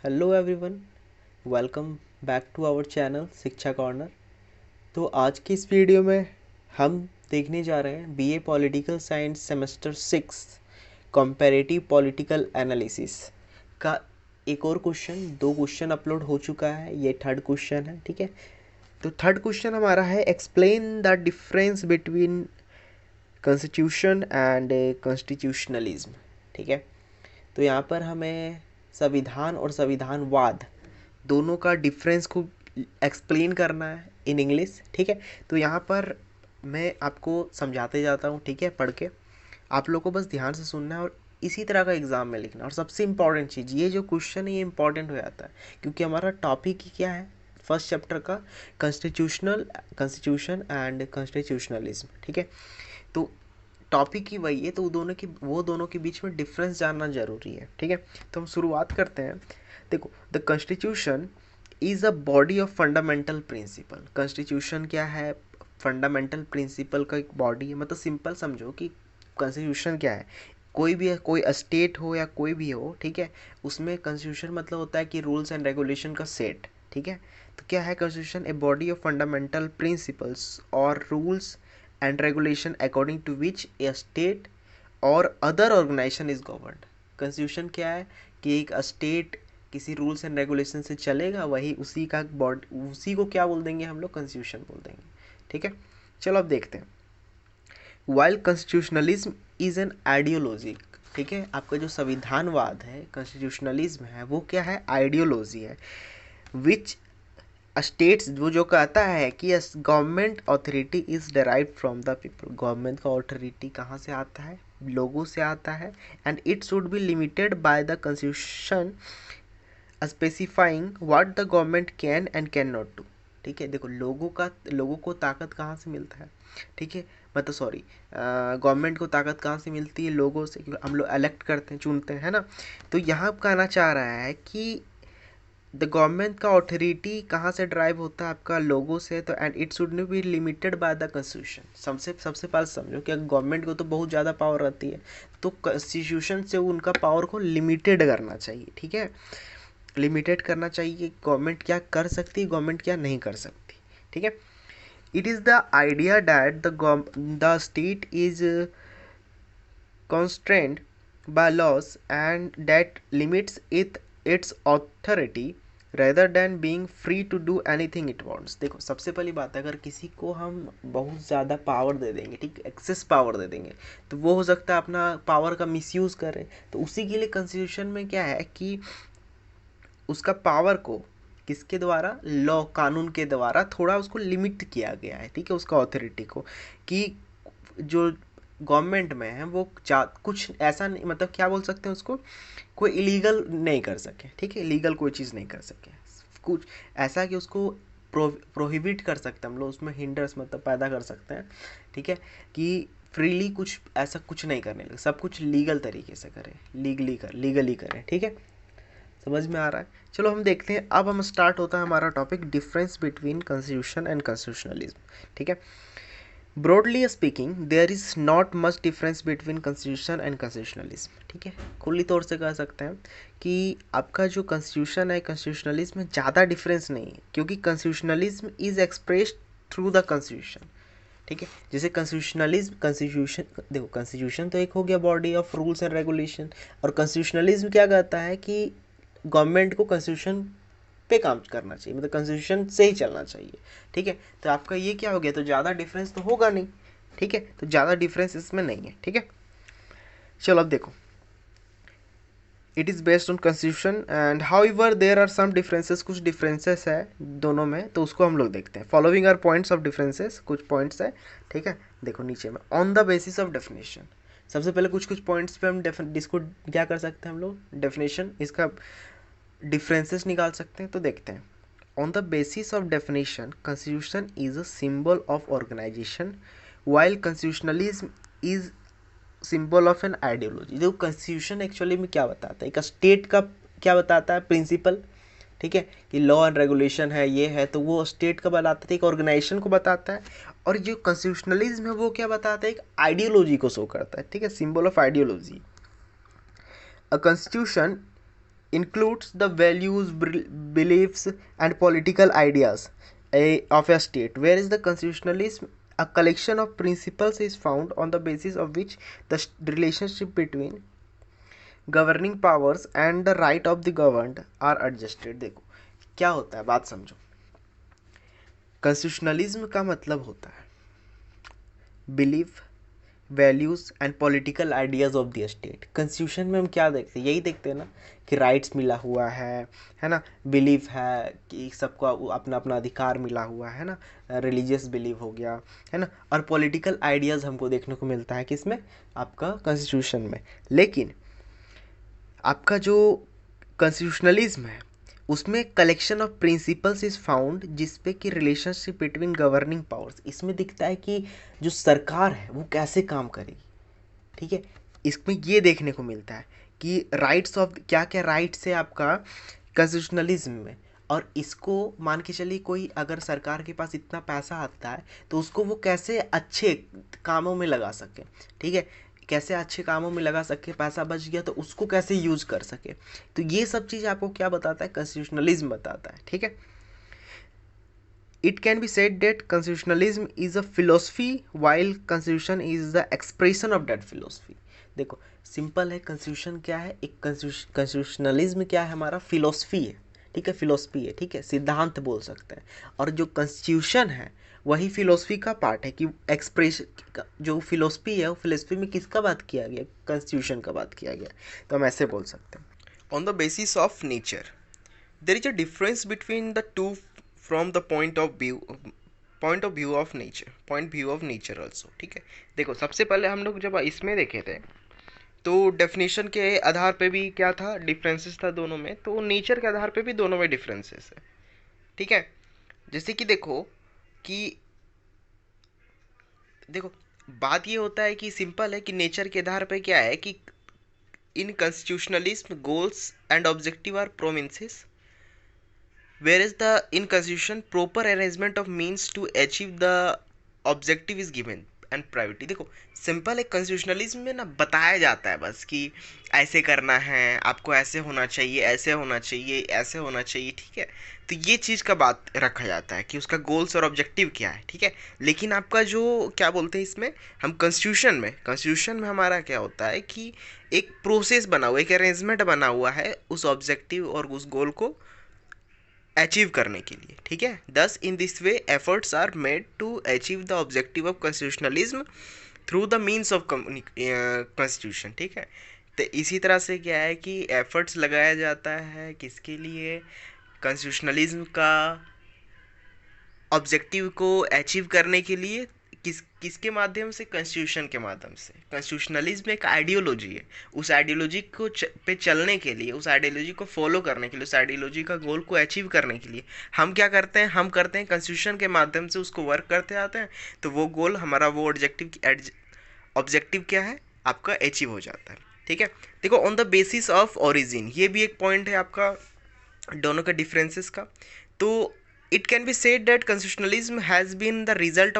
Hello everyone, welcome back to our channel Shiksha corner. तो आज की इस वीडियो में हम देखने जा रहे हैं BA political science semester 6 comparative political analysis का एक और क्वेश्चन। दो क्वेश्चन अपलोड हो चुका है, ये थर्ड क्वेश्चन है। ठीक है, तो थर्ड क्वेश्चन हमारा है explain the difference between constitution and constitutionalism. ठीक है, तो यहाँ पर हमें संविधान और संविधानवाद दोनों का डिफरेंस को एक्सप्लेन करना है इन इंग्लिश। ठीक है, तो यहाँ पर मैं आपको समझाते जाता हूँ। ठीक है, पढ़ के आप लोग को बस ध्यान से सुनना है और इसी तरह का एग्ज़ाम में लिखना। और सबसे इम्पॉर्टेंट चीज़, ये जो क्वेश्चन है ये इंपॉर्टेंट हो जाता है क्योंकि हमारा टॉपिक ही क्या है फर्स्ट चैप्टर का, कॉन्स्टिट्यूशन एंड कॉन्स्टिट्यूशनलिज्म। ठीक है, तो टॉपिक ही वही है, तो वो दोनों के बीच में डिफरेंस जानना जरूरी है। ठीक है, तो हम शुरुआत करते हैं। देखो, the constitution is a body of fundamental principle. Constitution क्या है? फंडामेंटल प्रिंसिपल का एक बॉडी है। मतलब सिंपल समझो कि कॉन्स्टिट्यूशन क्या है, कोई भी कोई स्टेट हो या कोई भी हो, ठीक है, उसमें कॉन्स्टिट्यूशन मतलब होता है कि रूल्स एंड रेगुलेशन का सेट। ठीक है, तो क्या है constitution? A body of fundamental principles और rules and regulation according to which a state or other organization is governed। Constitution क्या है कि एक स्टेट किसी रूल्स एंड रेगुलेशन से चलेगा, वही उसी का बॉडी, उसी को क्या बोल देंगे हम लोग? कॉन्स्टिट्यूशन बोल देंगे। ठीक है, चलो अब देखते हैं। While constitutionalism is an ideology. ठीक है, आपका जो संविधानवाद है, कॉन्स्टिट्यूशनलिज्म है, वो क्या है? आइडियोलॉजी है। विच स्टेट्स, वो जो कहता है कि government authority is derived from the people. Government का अथॉरिटी कहाँ से आता है? लोगों से आता है। And it should be limited by the constitution specifying what the government can and can not do. ठीक है, देखो लोगों को ताकत कहाँ से मिलता है? ठीक है, मतलब सॉरी, गवर्नमेंट को ताकत कहाँ से मिलती है? लोगों से, क्योंकि हम लोग इलेक्ट करते हैं, चुनते हैं, है ना। तो यहाँ कहना चाह रहा है कि द गवर्नमेंट का अथॉरिटी कहाँ से ड्राइव होता है? आपका लोगों से। तो and it should be limited by the constitution. सबसे पहले समझो कि गवर्नमेंट को तो बहुत ज़्यादा पावर रहती है, तो कॉन्स्टिट्यूशन से उनका पावर को लिमिटेड करना चाहिए। ठीक है, लिमिटेड करना चाहिए, गवर्नमेंट क्या कर सकती है, गवर्नमेंट क्या नहीं कर सकती। ठीक है, it is the idea that the state is constrained by laws and that limits its authority rather than being free to do anything it wants। देखो, सबसे पहली बात है, अगर किसी को हम बहुत ज़्यादा पावर दे देंगे, ठीक, एक्सेस पावर दे देंगे, तो वो हो सकता है अपना पावर का मिसयूज़ करे। तो उसी के लिए कॉन्स्टिट्यूशन में क्या है कि उसका पावर को किसके द्वारा? लॉ, कानून के द्वारा थोड़ा उसको लिमिट किया गया है। ठीक है, उसका अथॉरिटी को, कि जो गवर्नमेंट में है वो कुछ ऐसा नहीं, मतलब क्या बोल सकते हैं उसको, कोई इलीगल नहीं कर सके। ठीक है, इलीगल कोई चीज़ नहीं कर सके, कुछ ऐसा कि उसको प्रोहिबिट कर सकते हैं हम लोग, उसमें हिंडर्स मतलब पैदा कर सकते हैं। ठीक है, कि फ्रीली कुछ ऐसा कुछ नहीं करने लगे, सब कुछ लीगल तरीके से करें, लीगली करें। ठीक है, समझ में आ रहा है? चलो हम देखते हैं। अब हम स्टार्ट होता है हमारा topic, difference between constitution and constitutionalism. ठीक है, broadly speaking there is not much difference between constitution and constitutionalism. ठीक है, खुली तौर से कह सकते हैं कि आपका जो कॉन्स्टिट्यूशन है, कॉन्स्टिट्यूशनलिज्म में ज़्यादा डिफरेंस नहीं है, क्योंकि constitutionalism is expressed through the constitution. ठीक है, जैसे कॉन्स्टिट्यूशन देखो, कॉन्स्टिट्यूशन तो एक हो गया body of rules and regulation, और कॉन्स्टिट्यूशनलिज्म क्या कहता है कि गवर्नमेंट को कॉन्स्टिट्यूशन पे काम करना चाहिए, मतलब कॉन्स्टिट्यूशन से ही चलना चाहिए। ठीक है, तो आपका ये क्या हो गया? तो ज़्यादा डिफरेंस तो होगा नहीं। ठीक है, तो ज़्यादा डिफरेंस इसमें नहीं है। ठीक है, चलो अब देखो, it is based on constitution and however there are some differences, कुछ डिफरेंसेस है दोनों में, तो उसको हम लोग देखते हैं। Following are points of differences, कुछ पॉइंट्स है। ठीक है, देखो नीचे में, on the basis of definition. सबसे पहले कुछ पॉइंट्स पे हम इसको क्या कर सकते हैं हम लोग? डेफिनेशन, इसका डिफरेंसेस निकाल सकते हैं। तो देखते हैं। On the basis of definition, constitution is a symbol of organization, while constitutionalism is symbol of an ideology। देखो, constitution एक्चुअली में क्या बताता है? एक स्टेट का क्या बताता है? प्रिंसिपल। ठीक है, कि लॉ एंड रेगुलेशन है, ये है, तो वो स्टेट का बताता है, एक ऑर्गेनाइजेशन को बताता है। और जो कॉन्स्टिट्यूशनलिज्म है वो क्या बताता है? एक आइडियोलॉजी को शो करता है। ठीक है, symbol of ideology. A constitution includes the values, beliefs, and political ideas of a state, whereas the constitutionalism, a collection of principles, is found on the basis of which the relationship between governing powers and the right of the governed are adjusted। देखो क्या होता है, बात समझो। Constitutionalism का मतलब होता है belief, values and political ideas of the state. Constitution में हम क्या देखते हैं, यही देखते हैं ना कि राइट्स मिला हुआ है ना, बिलीफ है कि सबको अपना अपना अधिकार मिला हुआ है ना, रिलीजियस बिलीव हो गया है ना, और पॉलिटिकल आइडियाज़ हमको देखने को मिलता है किसमें, आपका कॉन्स्टिट्यूशन में। लेकिन आपका जो कॉन्स्टिट्यूशनलिज्म है उसमें collection of principles is found, जिसपे कि रिलेशनशिप बिटवीन गवर्निंग पावर्स, इसमें दिखता है कि जो सरकार है वो कैसे काम करेगी। ठीक है, इसमें ये देखने को मिलता है कि राइट्स ऑफ क्या क्या राइट्स है आपका कॉन्स्टिट्यूशनलिज्म में, और इसको मान के चलिए कोई अगर सरकार के पास इतना पैसा आता है तो उसको वो कैसे अच्छे कामों में लगा सके। ठीक है, कैसे अच्छे कामों में लगा सके, पैसा बच गया तो उसको कैसे यूज कर सके। तो ये सब चीज़ आपको क्या बताता है, कॉन्स्टिट्यूशनलिज्म बताता है। ठीक है, it can be said that constitutionalism is a philosophy while constitution is the expression of that philosophy. देखो सिंपल है, कॉन्स्टिट्यूशन क्या है, एक कॉन्स्टिट्यूशनलिज्म क्या है, हमारा फिलोसफी है। ठीक है, फिलोसफी है, ठीक है, सिद्धांत बोल सकते हैं। और जो कॉन्स्टिट्यूशन है वही फिलोसफी का पार्ट है कि एक्सप्रेस जो फिलोसफी है वो फिलोसफी में किसका बात किया गया, कॉन्स्टिट्यूशन का बात किया गया। तो हम ऐसे बोल सकते हैं। On the basis of nature there is a difference between the two from the point of view of nature also. ठीक है, देखो सबसे पहले हम लोग जब इसमें देखे थे तो डेफिनेशन के आधार पे भी क्या था, डिफरेंसेस था दोनों में, तो नेचर के आधार पे भी दोनों में डिफरेंसेस है। ठीक है, जैसे कि देखो कि देखो बात ये होता है कि सिंपल है कि नेचर के आधार पे क्या है कि in constitutionalism goals and objective are promises, whereas the in constitution proper arrangement of means to achieve the objective is given and priority। देखो सिंपल है, कॉन्स्टिट्यूशनलिज्म में ना बताया जाता है बस कि ऐसे करना है, आपको ऐसे होना चाहिए, ऐसे होना चाहिए, ऐसे होना चाहिए। ठीक है, तो ये चीज़ का बात रखा जाता है कि उसका गोल्स और ऑब्जेक्टिव क्या है। ठीक है, लेकिन आपका जो क्या बोलते हैं इसमें, हम कॉन्स्टिट्यूशन में हमारा क्या होता है कि एक प्रोसेस बना हुआ, एक अरेंजमेंट बना हुआ है उस ऑब्जेक्टिव और उस गोल को अचीव करने के लिए। ठीक है, thus in this way efforts are made to achieve the objective of constitutionalism through the means of constitution. ठीक है, तो इसी तरह से क्या है कि एफर्ट्स लगाया जाता है किसके लिए, कॉन्स्टिट्यूशनलिज्म का ऑब्जेक्टिव को अचीव करने के लिए। किसके माध्यम से, कॉन्स्टिट्यूशन के माध्यम से। कॉन्स्टिट्यूशनलिज्म एक आइडियोलॉजी है, उस आइडियोलॉजी को पे चलने के लिए, उस आइडियोलॉजी को फॉलो करने के लिए, उस आइडियोलॉजी का गोल को अचीव करने के लिए हम क्या करते हैं, हम करते हैं कॉन्स्टिट्यूशन के माध्यम से उसको वर्क करते आते हैं, तो वो गोल हमारा, वो ऑब्जेक्टिव क्या है आपका, अचीव हो जाता है। ठीक है, देखो on the basis of origin, ये भी एक पॉइंट है आपका दोनों के डिफरेंसेस का। तो it can be said that constitutionalism has been the result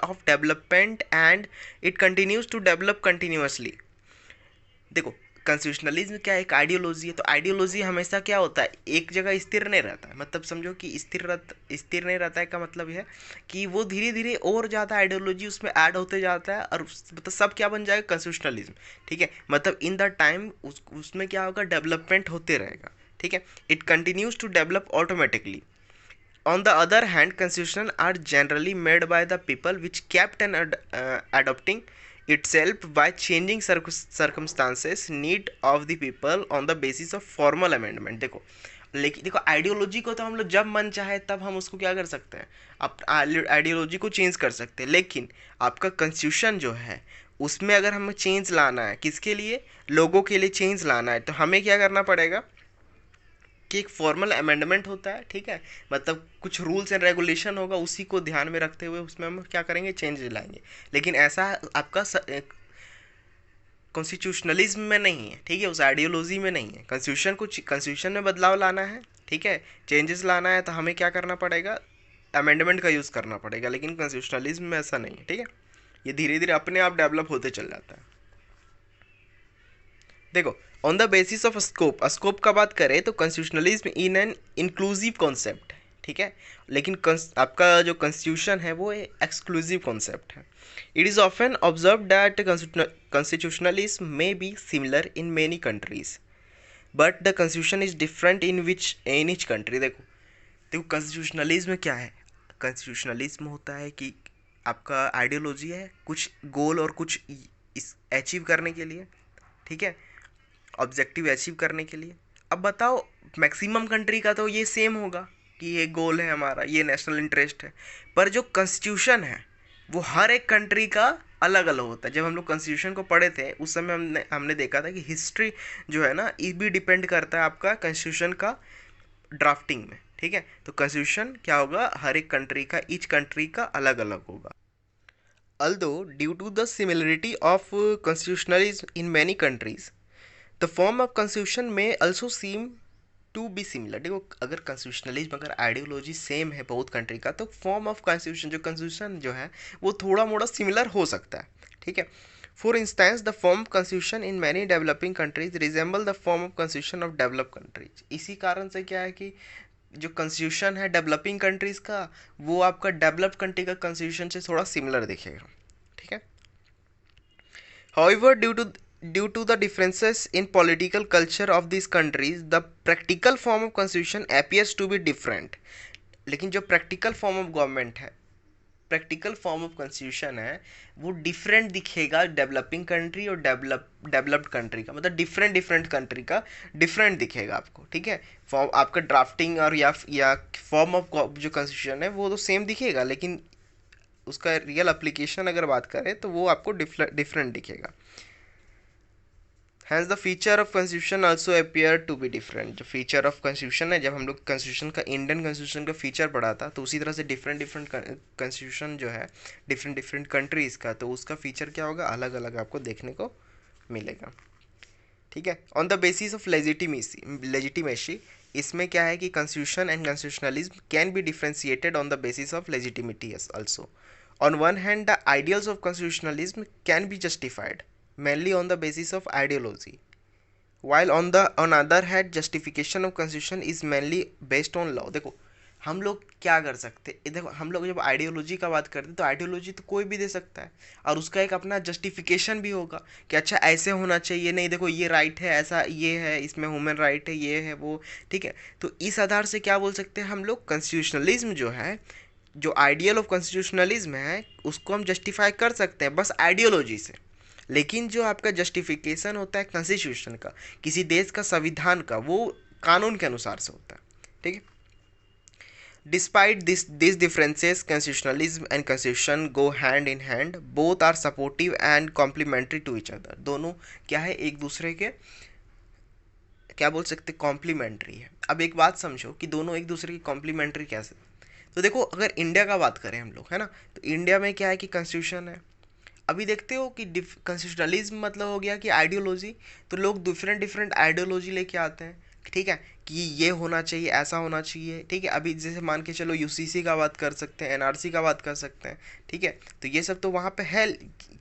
of development and it continues to develop continuously। देखो कॉन्स्टिट्यूशनलिज्म क्या एक आइडियोलॉजी है, तो आइडियोलॉजी हमेशा क्या होता है, एक जगह स्थिर नहीं रहता है। मतलब समझो कि स्थिर नहीं रहता है का मतलब है कि वो धीरे धीरे और ज़्यादा आइडियोलॉजी उसमें ऐड होते जाता है और मतलब सब क्या बन जाएगा, कॉन्स्टिट्यूशनलिज्म। ठीक है, मतलब इन द टाइम उसमें क्या होगा, डेवलपमेंट होते रहेगा। ठीक है, it continues to develop automatically. On the other hand, constitutions are generally made by the people, which kept on adopting itself by changing circumstances need of the people on the basis of formal amendment। देखो लेकिन देखो ideology को तो हम लोग जब मन चाहे तब हम उसको क्या कर सकते हैं, आप आइडियोलॉजी को चेंज कर सकते हैं। लेकिन आपका कॉन्स्टिट्यूशन जो है उसमें अगर हमें चेंज लाना है, किसके लिए, लोगों के लिए चेंज लाना है, तो हमें क्या करना पड़ेगा कि एक फॉर्मल अमेंडमेंट होता है। ठीक है, मतलब कुछ रूल्स एंड रेगुलेशन होगा, उसी को ध्यान में रखते हुए उसमें हम क्या करेंगे, चेंज लाएंगे। लेकिन ऐसा आपका कॉन्स्टिट्यूशनलिज्म में नहीं है। ठीक है, उस आइडियोलॉजी में नहीं है। कॉन्स्टिट्यूशन में बदलाव लाना है, ठीक है, चेंजेस लाना है, तो हमें क्या करना पड़ेगा, अमेंडमेंट का यूज़ करना पड़ेगा। लेकिन कॉन्स्टिट्यूशनलिज्म में ऐसा नहीं है। ठीक है, ये धीरे धीरे अपने आप डेवलप होते चल जाता है। देखो, on the basis of scope, scope का बात करें तो constitutionalism in an inclusive concept है, ठीक है, लेकिन आपका जो कॉन्स्टिट्यूशन है वो एक्सक्लूसिव कॉन्सेप्ट है। It is often observe that constitutionalism may be similar in many countries but the constitution is different in each country. देखो देखो कॉन्स्टिट्यूशनलिज्म क्या है? कॉन्स्टिट्यूशनलिज्म होता है कि आपका आइडियोलॉजी है कुछ गोल और कुछ इस अचीव करने के लिए, ठीक है, ऑब्जेक्टिव अचीव करने के लिए। अब बताओ, मैक्सिमम कंट्री का तो ये सेम होगा कि ये गोल है हमारा, ये नेशनल इंटरेस्ट है, पर जो कॉन्स्टिट्यूशन है वो हर एक कंट्री का अलग अलग होता है। जब हम लोग कॉन्स्टिट्यूशन को पढ़े थे उस समय हमने देखा था कि हिस्ट्री जो है ना, ये भी डिपेंड करता है आपका कॉन्स्टिट्यूशन का ड्राफ्टिंग में, ठीक है। तो कॉन्स्टिट्यूशन क्या होगा, हर एक कंट्री का, ईच कंट्री का अलग अलग होगा। Although, due to the similarity of constitutionalism in many countries, the form of constitution may also seem to be similar. देखो, अगर कॉन्स्टिट्यूशनलिज्म, अगर आइडियोलॉजी सेम है बहुत कंट्री का, तो फॉर्म ऑफ कॉन्स्टिट्यूशन, जो कॉन्स्टिट्यूशन जो है वो थोड़ा मोड़ा सिमिलर हो सकता है, ठीक है। For instance the form of constitution in many developing countries resemble the form of constitution of develop countries. इसी कारण से क्या है कि जो कॉन्स्टिट्यूशन है डेवलपिंग कंट्रीज का, वो आपका डेवलप्ड कंट्री का कॉन्स्टिट्यूशन से थोड़ा सिमिलर दिखेगा, ठीक है। However, due to the differences in political culture of these countries, the practical form of constitution appears to be different. लेकिन जो प्रैक्टिकल फॉर्म ऑफ गवर्नमेंट है, प्रैक्टिकल फॉर्म ऑफ कॉन्स्टिट्यूशन है, वो डिफरेंट दिखेगा डेवलपिंग कंट्री और developed country का, मतलब different different country का डिफरेंट दिखेगा आपको, ठीक है। फॉर्म आपका ड्राफ्टिंग और या फॉर्म ऑफ जो कॉन्स्टिट्यूशन है वो तो सेम दिखेगा, लेकिन उसका रियल एप्लीकेशन अगर बात करें तो वो आपको डिफरेंट दिखेगा। Hence the feature of constitution also appear to be different. जो फीचर ऑफ कॉन्स्टिट्यूशन है, जब हम लोग कॉन्स्टिट्यूशन का, इंडियन कॉन्स्टिट्यूशन का फीचर पढ़ा था, तो उसी तरह से डिफरेंट डिफरेंट कॉन्स्टिट्यूशन जो है डिफरेंट डिफरेंट कंट्रीज़ का, तो उसका फीचर क्या होगा, अलग अलग आपको देखने को मिलेगा, ठीक है। On the basis of legitimacy, इसमें क्या है कि constitution and constitutionalism can be differentiated on the basis of legitimacy also. On one hand, the ideals of constitutionalism can be justified mainly on the basis of ideology, while on other hand, justification of constitution is mainly based on law। देखो, हम लोग क्या कर सकते हैं, देखो हम लोग जब आइडियोलॉजी का बात करते हैं तो आइडियोलॉजी तो कोई भी दे सकता है, और उसका एक अपना जस्टिफिकेशन भी होगा कि अच्छा ऐसे होना चाहिए, नहीं देखो ये राइट है, ऐसा ये है, इसमें ह्यूमन राइट है, ये है वो, ठीक है। तो इस आधार से क्या बोल सकते हैं हम लोग, कॉन्स्टिट्यूशनलिज्म जो है, जो आइडियल ऑफ कॉन्स्टिट्यूशनलिज्म है, उसको हम जस्टिफाई कर सकते हैं बस आइडियोलॉजी से। लेकिन जो आपका जस्टिफिकेशन होता है कॉन्स्टिट्यूशन का, किसी देश का संविधान का, वो कानून के अनुसार से होता है, ठीक है। Despite this differences, constitutionalism and constitution go hand in hand, both are supportive and complementary to each other. दोनों क्या है, एक दूसरे के क्या बोल सकते, कॉम्प्लीमेंट्री है। अब एक बात समझो कि दोनों एक दूसरे की कॉम्प्लीमेंट्री कैसे। तो देखो, अगर इंडिया का बात करें हम लोग, है ना, तो इंडिया में क्या है कि कॉन्स्टिट्यूशन है। अभी देखते हो कि कॉन्स्टिट्यूशनलिज्म मतलब हो गया कि आइडियोलॉजी, तो लोग डिफरेंट डिफरेंट आइडियोलॉजी लेके आते हैं, ठीक है, कि ये होना चाहिए, ऐसा होना चाहिए, ठीक है। अभी जैसे मान के चलो यूसीसी का बात कर सकते हैं, एनआरसी का बात कर सकते हैं, ठीक है। तो ये सब तो वहाँ पे है,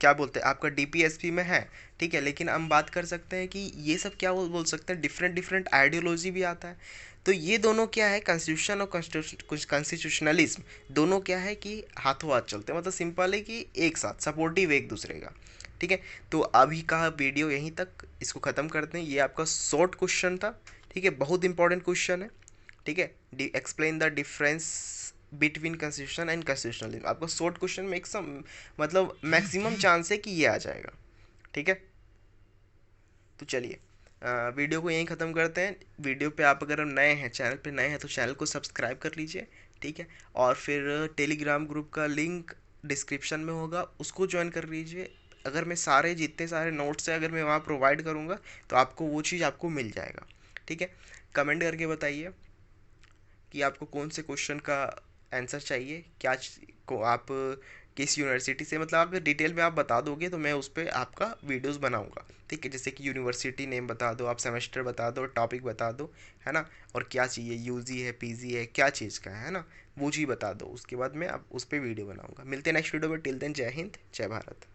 क्या बोलते हैं, आपका डीपीएसपी में है, ठीक है। लेकिन हम बात कर सकते हैं कि ये सब क्या बोल सकते हैं, डिफरेंट डिफरेंट आइडियोलॉजी भी आता है। तो ये दोनों क्या है, कॉन्स्टिट्यूशन और कॉन्स्टिट्यूशनलिज्म, दोनों क्या है कि हाथों हाथ चलते हैं, मतलब सिंपल है कि एक साथ सपोर्टिव एक दूसरे का, ठीक है। तो अभी का वीडियो यहीं तक, इसको ख़त्म करते हैं। ये आपका शॉर्ट क्वेश्चन था, ठीक है, बहुत इंपॉर्टेंट क्वेश्चन है, ठीक है। Explain the difference between constitution and constitutionalism. आपको शॉर्ट क्वेश्चन में मतलब मैक्सिमम चांस है कि ये आ जाएगा, ठीक है। तो चलिए वीडियो को यहीं ख़त्म करते हैं। वीडियो पे आप अगर नए हैं, चैनल पे नए हैं, तो चैनल को सब्सक्राइब कर लीजिए, ठीक है। और फिर टेलीग्राम ग्रुप का लिंक डिस्क्रिप्शन में होगा, उसको ज्वाइन कर लीजिए। अगर मैं सारे जितने सारे नोट्स हैं अगर मैं वहाँ प्रोवाइड करूँगा तो आपको वो चीज़ आपको मिल जाएगा, ठीक है। कमेंट करके बताइए कि आपको कौन से क्वेश्चन का आंसर चाहिए, क्या को आप किस यूनिवर्सिटी से, मतलब आप डिटेल में आप बता दोगे तो मैं उस पर आपका वीडियोस बनाऊंगा, ठीक है। जैसे कि यूनिवर्सिटी नेम बता दो, आप सेमेस्टर बता दो, टॉपिक बता दो, है ना, और क्या चाहिए, यूजी है, पीजी है, क्या चीज़ का है ना, वो चीज़ बता दो। उसके बाद मैं आप उस पर वीडियो बनाऊंगा। मिलते हैं नेक्स्ट वीडियो में। टिल देन, जय हिंद, जय भारत।